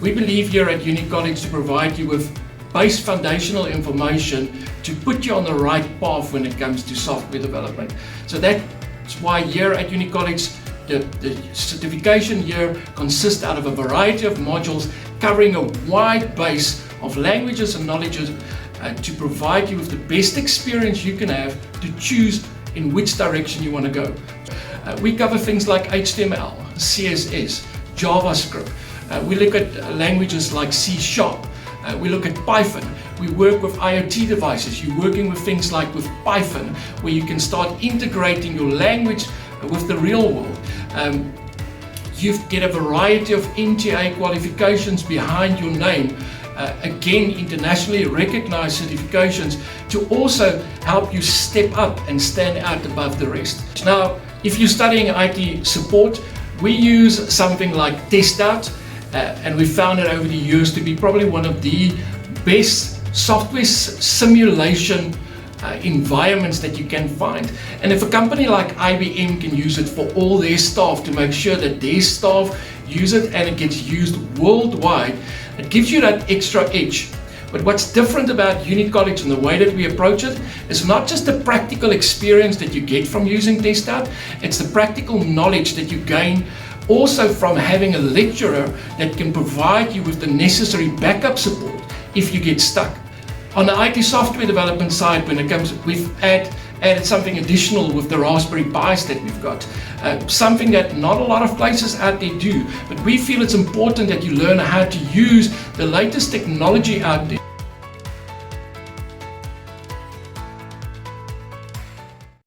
We believe here at UniCollege to provide you with base foundational information to put you on the right path when it comes to software development. So that's why here at UniCollege, the certification year consists out of a variety of modules covering a wide base of languages and knowledges to provide you with the best experience you can have to choose in which direction you want to go. We cover things like HTML, CSS, JavaScript. We look at languages like CSharp. We look at Python. We work with IoT devices. You're working with things like with Python, where you can start integrating your language with the real world. You get a variety of NTA qualifications behind your name. Again, internationally recognized certifications to also help you step up and stand out above the rest. Now, if you're studying IT support, we use something like TestOut, and we found it over the years to be probably one of the best software simulation environments that you can find. And if a company like IBM can use it for all their staff to make sure that their staff use it and it gets used worldwide, it gives you that extra edge. But what's different about UniCollege and the way that we approach it is not just the practical experience that you get from using TestOut, it's the practical knowledge that you gain also from having a lecturer that can provide you with the necessary backup support if you get stuck. On the IT software development side, when it comes, we've added something additional with the Raspberry Pis that we've got. Something that not a lot of places out there do, but we feel it's important that you learn how to use the latest technology out there.